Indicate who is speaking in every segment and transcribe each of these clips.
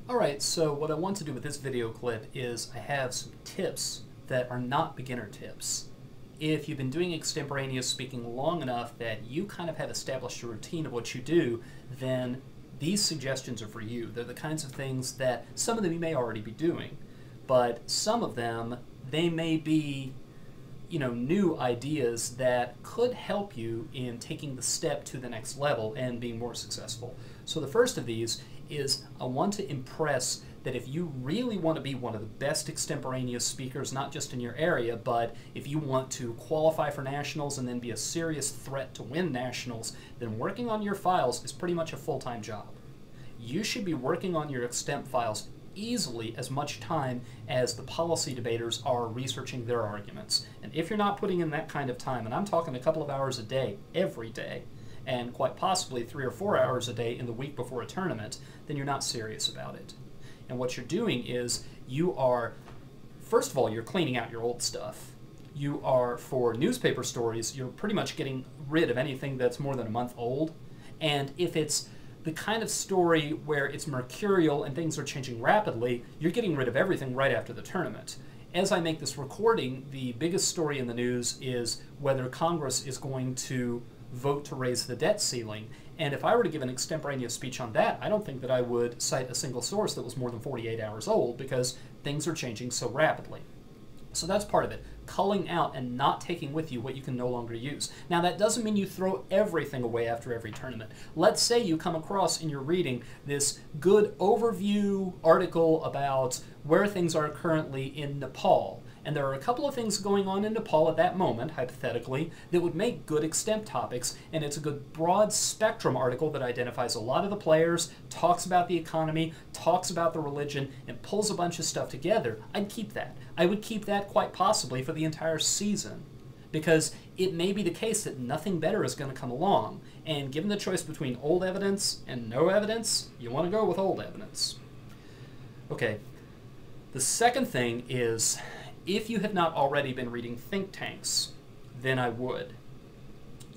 Speaker 1: Alright, so what I want to do with this video clip is I have some tips that are not beginner tips. If you've been doing extemporaneous speaking long enough that you kind of have established a routine of what you do, then these suggestions are for you. They're the kinds of things that some of them you may already be doing, but some of them, they may be new ideas that could help you in taking the step to the next level and being more successful. So the first of these is I want to impress that if you really want to be one of the best extemporaneous speakers, not just in your area, but if you want to qualify for nationals and then be a serious threat to win nationals, then working on your files is pretty much a full-time job. You should be working on your Extemp files easily as much time as the policy debaters are researching their arguments. And if you're not putting in that kind of time, and I'm talking a couple of hours a day, every day, and quite possibly 3 or 4 hours a day in the week before a tournament, then you're not serious about it. And what you're doing is you are, first of all, you're cleaning out your old stuff. You are, for newspaper stories, you're pretty much getting rid of anything that's more than a month old. And if it's the kind of story where it's mercurial and things are changing rapidly, you're getting rid of everything right after the tournament. As I make this recording, the biggest story in the news is whether Congress is going to vote to raise the debt ceiling. And if I were to give an extemporaneous speech on that, I don't think that I would cite a single source that was more than 48 hours old because things are changing so rapidly. So that's part of it, culling out and not taking with you what you can no longer use. Now that doesn't mean you throw everything away after every tournament. Let's say you come across in your reading this good overview article about where things are currently in Nepal. And there are a couple of things going on in Nepal at that moment, hypothetically, that would make good Extemp topics, and it's a good broad spectrum article that identifies a lot of the players, talks about the economy, talks about the religion, and pulls a bunch of stuff together. I'd keep that. I would keep that quite possibly for the entire season, because it may be the case that nothing better is going to come along, and given the choice between old evidence and no evidence, you want to go with old evidence. Okay, the second thing is, if you have not already been reading think tanks, then I would.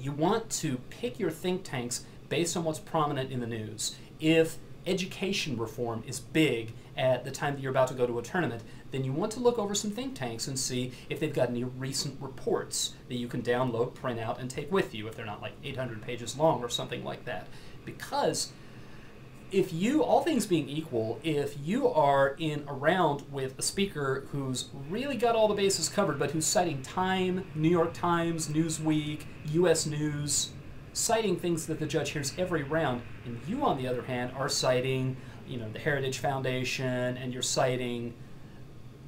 Speaker 1: You want to pick your think tanks based on what's prominent in the news. If education reform is big at the time that you're about to go to a tournament, then you want to look over some think tanks and see if they've got any recent reports that you can download, print out, and take with you if they're not like 800 pages long or something like that. Because if you, all things being equal, if you are in a round with a speaker who's really got all the bases covered, but who's citing Time, New York Times, Newsweek, US News, citing things that the judge hears every round, and you, on the other hand, are citing, the Heritage Foundation, and you're citing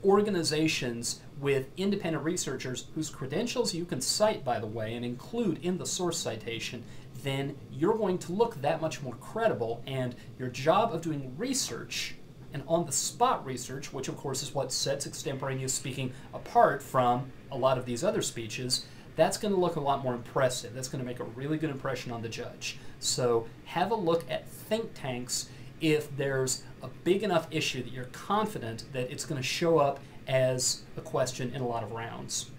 Speaker 1: organizations with independent researchers whose credentials you can cite, by the way, and include in the source citation, then you're going to look that much more credible, and your job of doing research, and on-the-spot research, which of course is what sets extemporaneous speaking apart from a lot of these other speeches, that's going to look a lot more impressive. That's going to make a really good impression on the judge. So have a look at think tanks if there's a big enough issue that you're confident that it's going to show up as a question in a lot of rounds.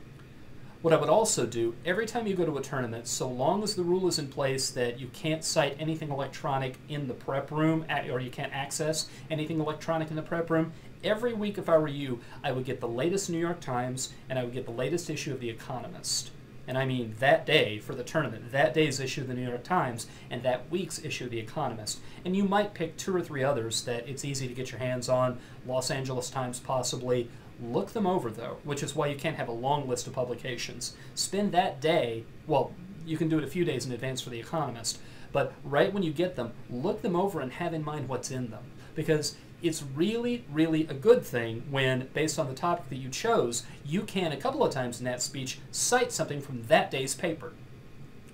Speaker 1: What I would also do, every time you go to a tournament, so long as the rule is in place that you can't cite anything electronic in the prep room, or you can't access anything electronic in the prep room, every week if I were you, I would get the latest New York Times, and I would get the latest issue of The Economist. And I mean that day for the tournament, that day's issue of the New York Times, and that week's issue of The Economist. And you might pick 2 or 3 others that it's easy to get your hands on, Los Angeles Times possibly. Look them over, though, which is why you can't have a long list of publications. Spend that day, well, you can do it a few days in advance for The Economist, but right when you get them, look them over and have in mind what's in them. Because it's really, really a good thing when, based on the topic that you chose, you can, a couple of times in that speech, cite something from that day's paper,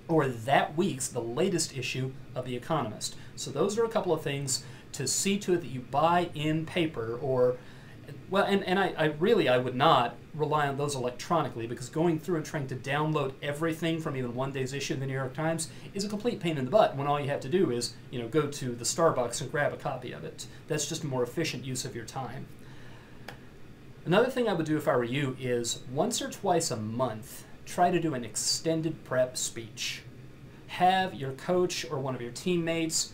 Speaker 1: or that week's, the latest issue of The Economist. So those are a couple of things to see to it that you buy in paper, or well, and I would not rely on those electronically, because going through and trying to download everything from even one day's issue of the New York Times is a complete pain in the butt when all you have to do is, go to the Starbucks and grab a copy of it. That's just a more efficient use of your time. Another thing I would do if I were you is once or twice a month, try to do an extended prep speech. Have your coach or one of your teammates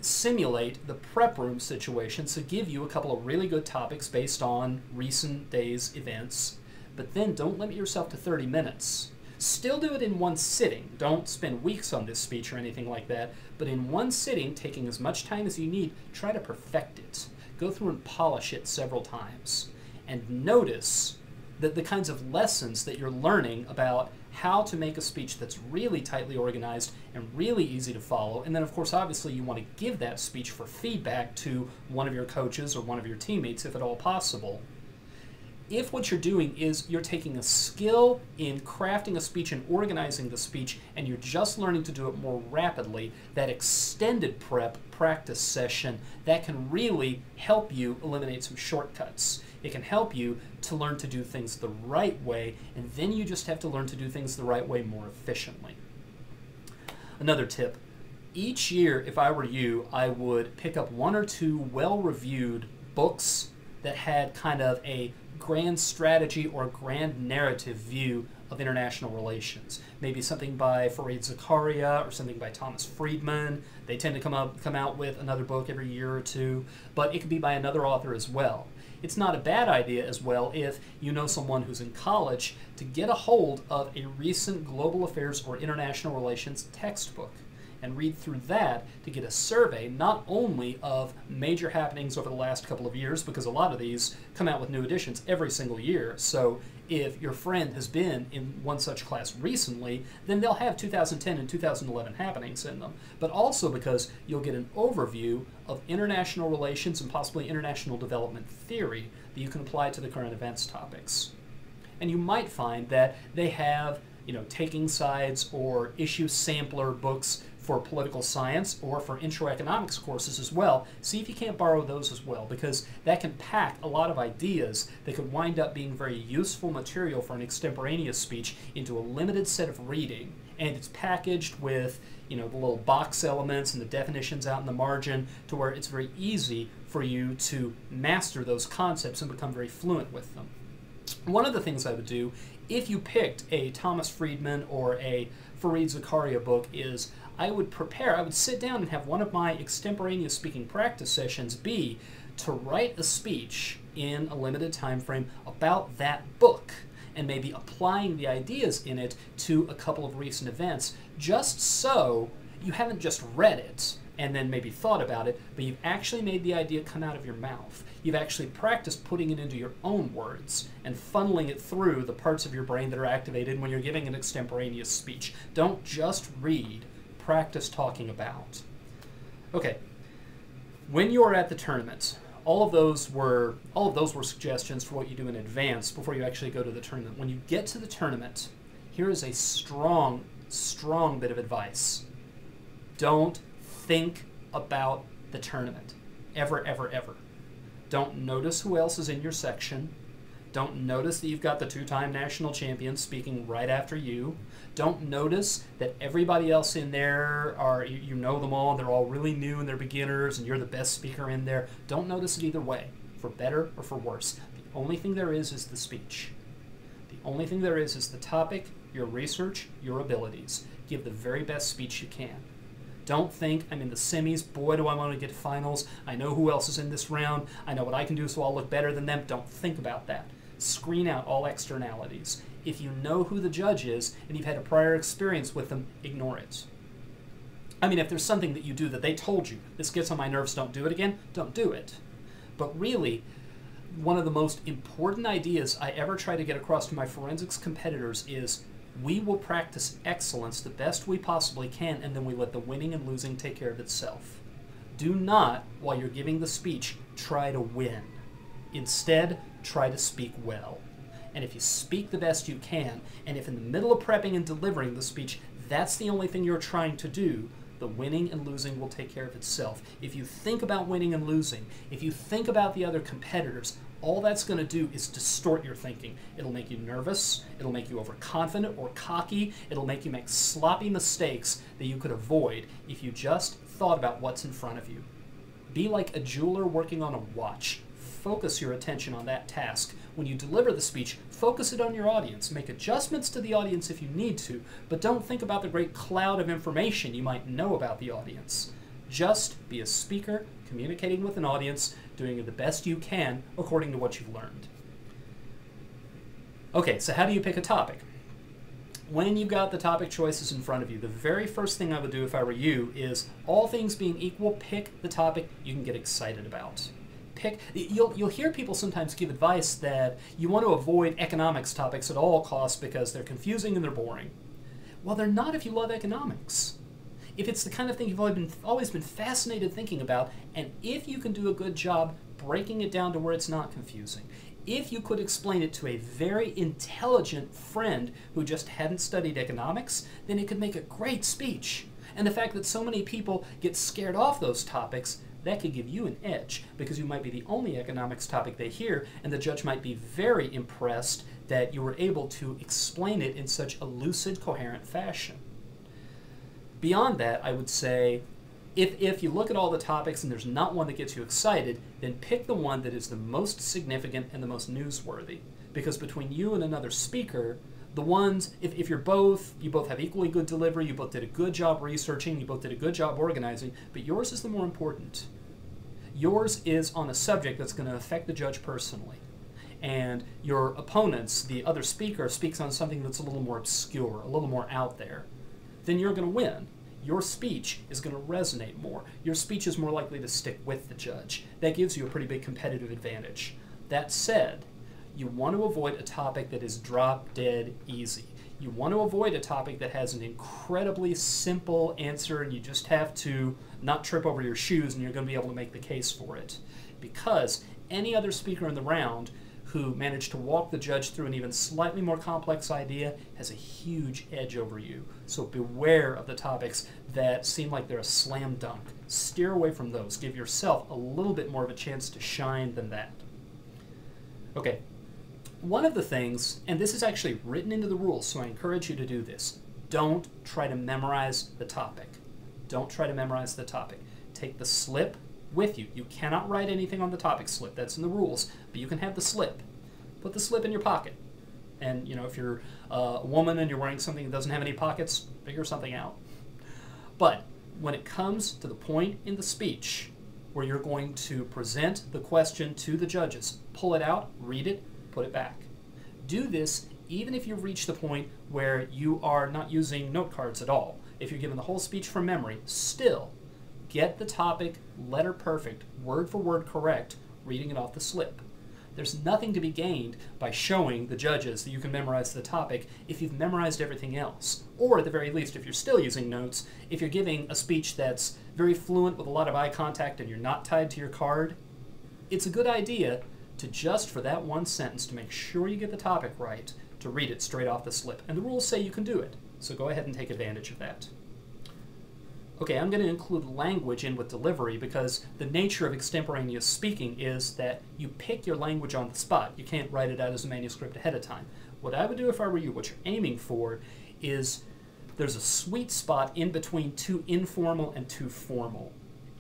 Speaker 1: simulate the prep room situation, so give you a couple of really good topics based on recent days' events, but then don't limit yourself to 30 minutes. Still do it in one sitting. Don't spend weeks on this speech or anything like that, but in one sitting, taking as much time as you need, try to perfect it. Go through and polish it several times. And notice that the kinds of lessons that you're learning about how to make a speech that's really tightly organized and really easy to follow. And then, of course, obviously you want to give that speech for feedback to one of your coaches or one of your teammates, if at all possible. If what you're doing is you're taking a skill in crafting a speech and organizing the speech, and you're just learning to do it more rapidly, that extended practice session, that can really help you eliminate some shortcuts. It can help you to learn to do things the right way, and then you just have to learn to do things the right way more efficiently. Another tip. Each year, if I were you, I would pick up one or two well-reviewed books that had kind of a grand strategy or grand narrative view of international relations. Maybe something by Fareed Zakaria or something by Thomas Friedman. They tend to come out with another book every year or two, but it could be by another author as well. It's not a bad idea as well if you know someone who's in college to get a hold of a recent global affairs or international relations textbook and read through that to get a survey not only of major happenings over the last couple of years, because a lot of these come out with new editions every single year. So if your friend has been in one such class recently, then they'll have 2010 and 2011 happenings in them. But also because you'll get an overview of international relations and possibly international development theory that you can apply to the current events topics. And you might find that they have, taking sides or issue sampler books for political science or for intro economics courses as well. See if you can't borrow those as well, because that can pack a lot of ideas that could wind up being very useful material for an extemporaneous speech into a limited set of reading. And it's packaged with the little box elements and the definitions out in the margin to where it's very easy for you to master those concepts and become very fluent with them. One of the things I would do if you picked a Thomas Friedman or a Fareed Zakaria book is I would sit down and have one of my extemporaneous speaking practice sessions be to write a speech in a limited time frame about that book and maybe applying the ideas in it to a couple of recent events, just so you haven't just read it and then maybe thought about it, but you've actually made the idea come out of your mouth. You've actually practiced putting it into your own words and funneling it through the parts of your brain that are activated when you're giving an extemporaneous speech. Don't just read, practice talking about. Okay, when you're at the tournament, all of those were suggestions for what you do in advance before you actually go to the tournament. When you get to the tournament, here is a strong bit of advice. Don't think about the tournament. Ever, ever, ever. Don't notice who else is in your section. Don't notice that you've got the two-time national champions speaking right after you. Don't notice that everybody else in there you know them all, they're all really new and they're beginners and you're the best speaker in there. Don't notice it either way, for better or for worse. The only thing there is the speech. The only thing there is the topic, your research, your abilities. Give the very best speech you can. Don't think, I'm in the semis, boy do I want to get to finals, I know who else is in this round, I know what I can do so I'll look better than them. Don't think about that. Screen out all externalities. If you know who the judge is and you've had a prior experience with them, ignore it. I mean, if there's something that you do that they told you, this gets on my nerves, don't do it again, don't do it. But really, one of the most important ideas I ever try to get across to my forensics competitors is we will practice excellence the best we possibly can, and then we let the winning and losing take care of itself. Do not, while you're giving the speech, try to win. Instead, try to speak well. And if you speak the best you can, and if in the middle of prepping and delivering the speech, that's the only thing you're trying to do, the winning and losing will take care of itself. If you think about winning and losing, if you think about the other competitors, all that's going to do is distort your thinking. It'll make you nervous, it'll make you overconfident or cocky, it'll make you make sloppy mistakes that you could avoid if you just thought about what's in front of you. Be like a jeweler working on a watch. Focus your attention on that task. When you deliver the speech, focus it on your audience. Make adjustments to the audience if you need to, but don't think about the great cloud of information you might know about the audience. Just be a speaker, communicating with an audience, doing the best you can according to what you've learned. Okay, so how do you pick a topic? When you've got the topic choices in front of you, the very first thing I would do if I were you is, all things being equal, pick the topic you can get excited about. You'll hear people sometimes give advice that you want to avoid economics topics at all costs because they're confusing and they're boring. Well, they're not if you love economics. If it's the kind of thing you've always been fascinated thinking about, and if you can do a good job breaking it down to where it's not confusing, if you could explain it to a very intelligent friend who just hadn't studied economics, then it could make a great speech. And the fact that so many people get scared off those topics, that could give you an edge, because you might be the only economics topic they hear, and the judge might be very impressed that you were able to explain it in such a lucid, coherent fashion. Beyond that, I would say, if you look at all the topics and there's not one that gets you excited, then pick the one that is the most significant and the most newsworthy. Because between you and another speaker, the ones, if you both have equally good delivery, you both did a good job researching, you both did a good job organizing, but yours is the more important. Yours is on a subject that's going to affect the judge personally. And your opponents, the other speaker, speaks on something that's a little more obscure, a little more out there. Then you're going to win. Your speech is going to resonate more. Your speech is more likely to stick with the judge. That gives you a pretty big competitive advantage. That said, you want to avoid a topic that is drop dead easy. You want to avoid a topic that has an incredibly simple answer and you just have to not trip over your shoes and you're going to be able to make the case for it. Because any other speaker in the round who managed to walk the judge through an even slightly more complex idea has a huge edge over you. So beware of the topics that seem like they're a slam dunk. Steer away from those. Give yourself a little bit more of a chance to shine than that. Okay, one of the things, and this is actually written into the rules, so I encourage you to do this. Don't try to memorize the topic. Don't try to memorize the topic. Take the slip with you. You cannot write anything on the topic slip. That's in the rules, but you can have the slip. Put the slip in your pocket. And, you know, if you're a woman and you're wearing something that doesn't have any pockets, figure something out. But when it comes to the point in the speech where you're going to present the question to the judges, pull it out, read it, put it back. Do this even if you've reached the point where you are not using note cards at all. If you're given the whole speech from memory, still get the topic letter perfect, word for word correct, reading it off the slip. There's nothing to be gained by showing the judges that you can memorize the topic if you've memorized everything else. Or at the very least, if you're still using notes, if you're giving a speech that's very fluent with a lot of eye contact and you're not tied to your card, it's a good idea to just for that one sentence to make sure you get the topic right, to read it straight off the slip. And the rules say you can do it, so go ahead and take advantage of that. Okay, I'm going to include language in with delivery because the nature of extemporaneous speaking is that you pick your language on the spot. You can't write it out as a manuscript ahead of time. What I would do if I were you, what you're aiming for, is there's a sweet spot in between too informal and too formal.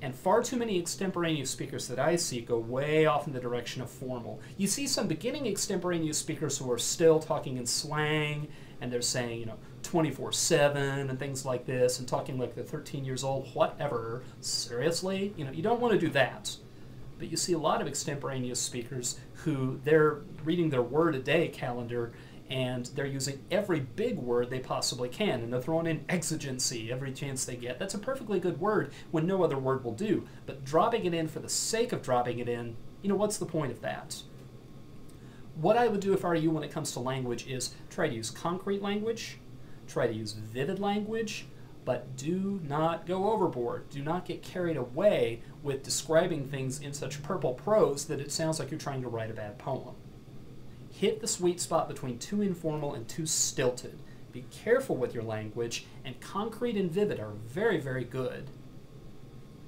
Speaker 1: And far too many extemporaneous speakers that I see go way off in the direction of formal. You see some beginning extemporaneous speakers who are still talking in slang, and they're saying, you know, 24/7 and things like this, and talking like they're 13 years old, whatever. Seriously? You know, you don't want to do that. But you see a lot of extemporaneous speakers who they're reading their word a day calendar and they're using every big word they possibly can, and they're throwing in exigency every chance they get. That's a perfectly good word when no other word will do, but dropping it in for the sake of dropping it in, you know, what's the point of that? What I would do if I were you when it comes to language is try to use concrete language, try to use vivid language, but do not go overboard. Do not get carried away with describing things in such purple prose that it sounds like you're trying to write a bad poem. Hit the sweet spot between too informal and too stilted. Be careful with your language, and concrete and vivid are very, very good.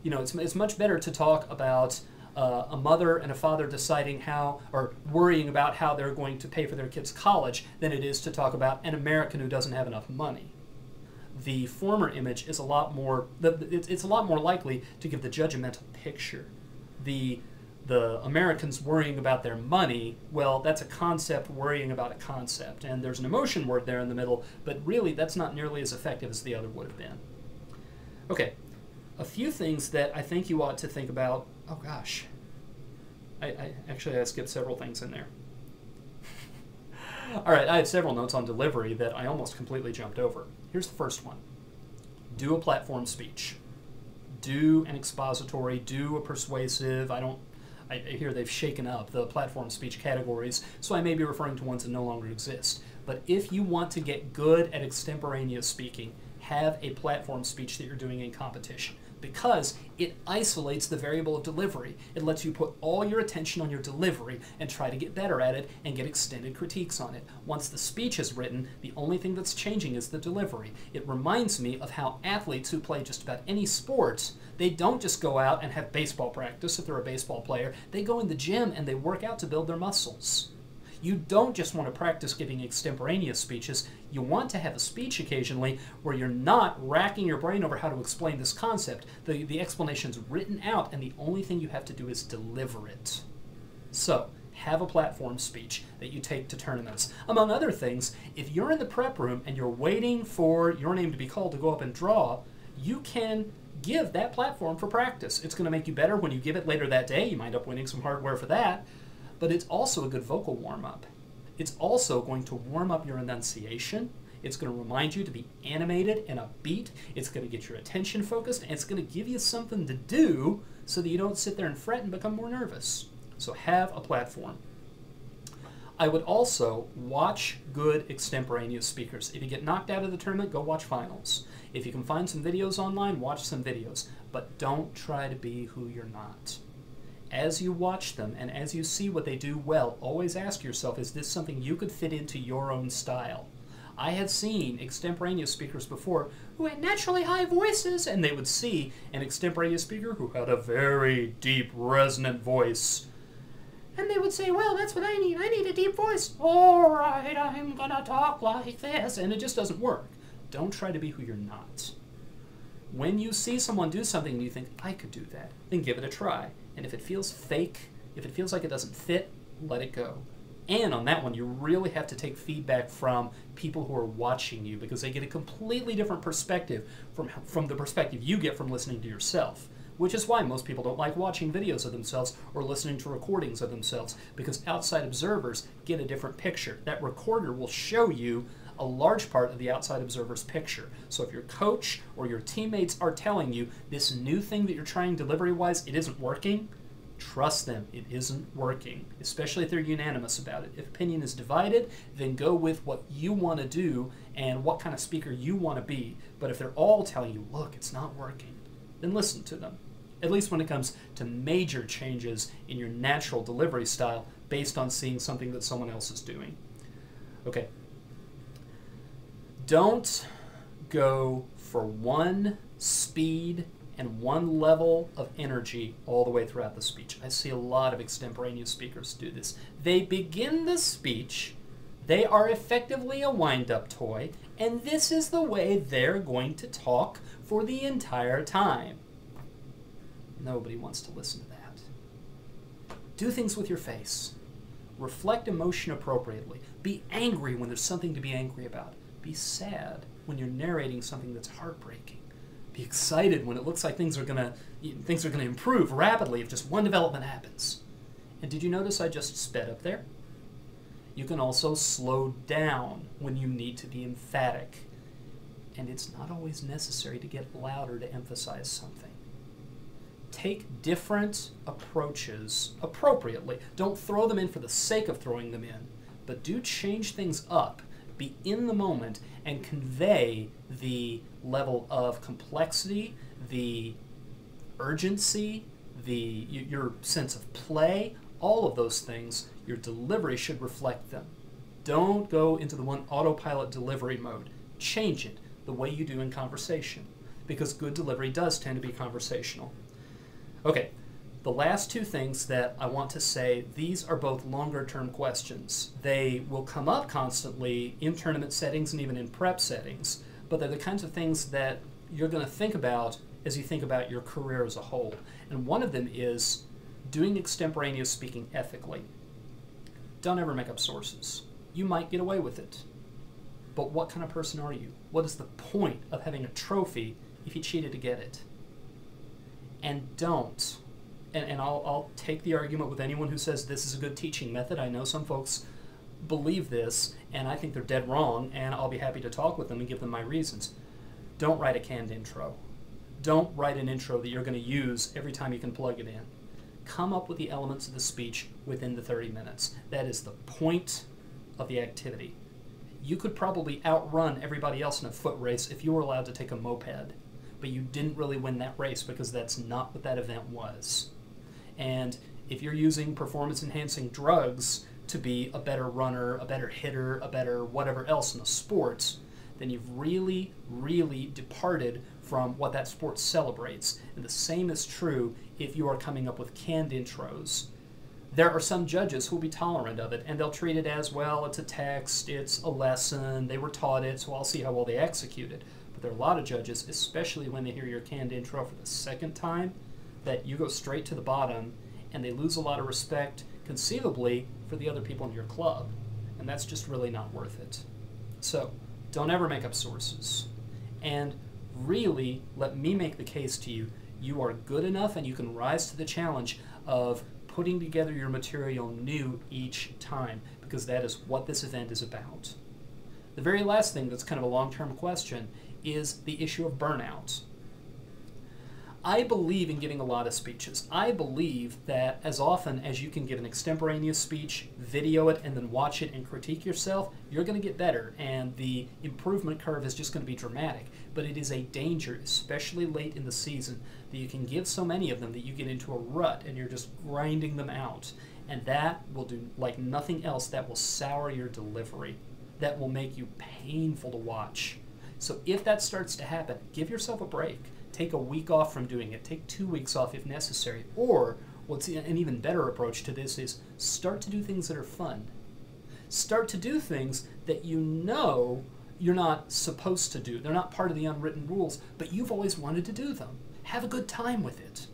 Speaker 1: You know, it's much better to talk about a mother and a father deciding how, or worrying about how they're going to pay for their kids' college than it is to talk about an American who doesn't have enough money. The former image is a lot more, it's a lot more likely to give the judge a mental picture. The Americans worrying about their money, well, that's a concept worrying about a concept, and there's an emotion word there in the middle, but really that's not nearly as effective as the other would have been. Okay, a few things that I think you ought to think about. Oh gosh, I skipped several things in there. All right, I have several notes on delivery that I almost completely jumped over. Here's the first one. Do a platform speech. Do an expository, do a persuasive. I hear they've shaken up the platform speech categories, so I may be referring to ones that no longer exist. But if you want to get good at extemporaneous speaking, have a platform speech that you're doing in competition, because it isolates the variable of delivery. It lets you put all your attention on your delivery and try to get better at it and get extended critiques on it. Once the speech is written, the only thing that's changing is the delivery. It reminds me of how athletes who play just about any sport, they don't just go out and have baseball practice if they're a baseball player. They go in the gym and they work out to build their muscles. You don't just want to practice giving extemporaneous speeches. You want to have a speech occasionally where you're not racking your brain over how to explain this concept. The explanation's written out, and the only thing you have to do is deliver it. So, have a platform speech that you take to tournaments. Among other things, if you're in the prep room and you're waiting for your name to be called to go up and draw, you can give that platform for practice. It's going to make you better when you give it later that day. You might end up winning some hardware for that. But it's also a good vocal warm-up. It's also going to warm up your enunciation. It's going to remind you to be animated and upbeat. It's going to get your attention focused, and it's going to give you something to do so that you don't sit there and fret and become more nervous. So have a platform. I would also watch good extemporaneous speakers. If you get knocked out of the tournament, go watch finals. If you can find some videos online, watch some videos. But don't try to be who you're not. As you watch them and as you see what they do well, always ask yourself, is this something you could fit into your own style? I have seen extemporaneous speakers before who had naturally high voices, and they would see an extemporaneous speaker who had a very deep, resonant voice. And they would say, well, that's what I need. I need a deep voice. All right, I'm going to talk like this. And it just doesn't work. Don't try to be who you're not. When you see someone do something and you think, I could do that, then give it a try. And if it feels fake, if it feels like it doesn't fit, let it go. And on that one, you really have to take feedback from people who are watching you, because they get a completely different perspective from the perspective you get from listening to yourself. Which is why most people don't like watching videos of themselves or listening to recordings of themselves, because outside observers get a different picture. That recorder will show you a large part of the outside observer's picture. So if your coach or your teammates are telling you this new thing that you're trying delivery-wise, it isn't working, trust them, it isn't working, especially if they're unanimous about it. If opinion is divided, then go with what you want to do and what kind of speaker you want to be. But if they're all telling you, look, it's not working, then listen to them. At least when it comes to major changes in your natural delivery style based on seeing something that someone else is doing. Okay. Don't go for one speed and one level of energy all the way throughout the speech. I see a lot of extemporaneous speakers do this. They begin the speech, they are effectively a wind-up toy, and this is the way they're going to talk for the entire time. Nobody wants to listen to that. Do things with your face. Reflect emotion appropriately. Be angry when there's something to be angry about. Be sad when you're narrating something that's heartbreaking. Be excited when it looks like things are gonna improve rapidly if just one development happens. And did you notice I just sped up there? You can also slow down when you need to be emphatic. And it's not always necessary to get louder to emphasize something. Take different approaches appropriately. Don't throw them in for the sake of throwing them in, but do change things up. Be in the moment and convey the level of complexity, the urgency, your sense of play, all of those things. Your delivery should reflect them. Don't go into the one autopilot delivery mode. Change it the way you do in conversation, because good delivery does tend to be conversational. Okay, the last two things that I want to say, these are both longer-term questions. They will come up constantly in tournament settings and even in prep settings, but they're the kinds of things that you're going to think about as you think about your career as a whole. And one of them is doing extemporaneous speaking ethically. Don't ever make up sources. You might get away with it, but what kind of person are you? What is the point of having a trophy if you cheated to get it? And don't. And I'll take the argument with anyone who says this is a good teaching method. I know some folks believe this, and I think they're dead wrong, and I'll be happy to talk with them and give them my reasons. Don't write a canned intro. Don't write an intro that you're going to use every time you can plug it in. Come up with the elements of the speech within the 30 minutes. That is the point of the activity. You could probably outrun everybody else in a foot race if you were allowed to take a moped, but you didn't really win that race because that's not what that event was. And if you're using performance-enhancing drugs to be a better runner, a better hitter, a better whatever else in a sport, then you've really, really departed from what that sport celebrates. And the same is true if you are coming up with canned intros. There are some judges who will be tolerant of it, and they'll treat it as, well, it's a text, it's a lesson, they were taught it, so I'll see how well they execute it. But there are a lot of judges, especially when they hear your canned intro for the second time, that you go straight to the bottom, and they lose a lot of respect, conceivably, for the other people in your club. And that's just really not worth it. So, don't ever make up sources. And really, let me make the case to you, you are good enough and you can rise to the challenge of putting together your material new each time, because that is what this event is about. The very last thing that's kind of a long-term question is the issue of burnout. I believe in giving a lot of speeches. I believe that as often as you can give an extemporaneous speech, video it, and then watch it and critique yourself, you're going to get better, and the improvement curve is just going to be dramatic. But it is a danger, especially late in the season, that you can give so many of them that you get into a rut and you're just grinding them out. And that will do like nothing else. That will sour your delivery. That will make you painful to watch. So if that starts to happen, give yourself a break. Take a week off from doing it. Take 2 weeks off if necessary. Or, what's an even better approach to this is start to do things that are fun. Start to do things that you know you're not supposed to do. They're not part of the unwritten rules, but you've always wanted to do them. Have a good time with it.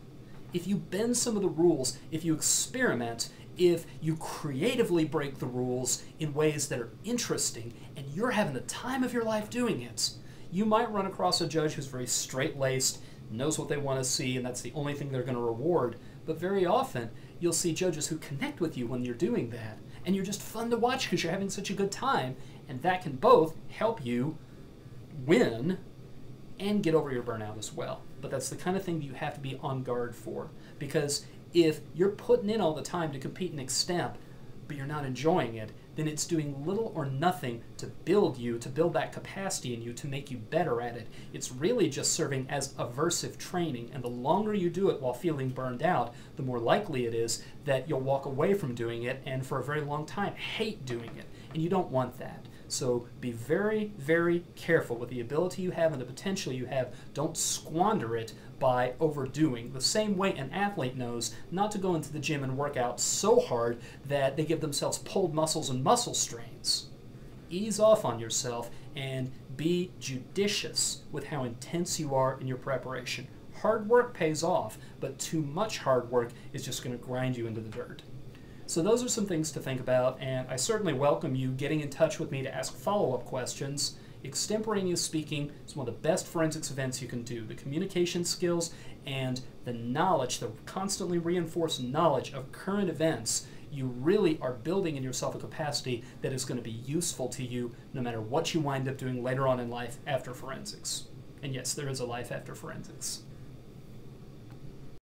Speaker 1: If you bend some of the rules, if you experiment, if you creatively break the rules in ways that are interesting, and you're having the time of your life doing it, you might run across a judge who's very straight-laced, knows what they want to see, and that's the only thing they're going to reward. But very often, you'll see judges who connect with you when you're doing that, and you're just fun to watch because you're having such a good time, and that can both help you win and get over your burnout as well. But that's the kind of thing that you have to be on guard for, because if you're putting in all the time to compete in Extemp, but you're not enjoying it, then it's doing little or nothing to build you, to build that capacity in you, to make you better at it. It's really just serving as aversive training, and the longer you do it while feeling burned out, the more likely it is that you'll walk away from doing it and for a very long time hate doing it, and you don't want that. So be very, very careful with the ability you have and the potential you have. Don't squander it by overdoing. The same way an athlete knows not to go into the gym and work out so hard that they give themselves pulled muscles and muscle strains. Ease off on yourself and be judicious with how intense you are in your preparation. Hard work pays off, but too much hard work is just going to grind you into the dirt. So those are some things to think about, and I certainly welcome you getting in touch with me to ask follow-up questions. Extemporaneous speaking is one of the best forensics events you can do. The communication skills and the knowledge, the constantly reinforced knowledge of current events, you really are building in yourself a capacity that is going to be useful to you no matter what you wind up doing later on in life after forensics. And yes, there is a life after forensics.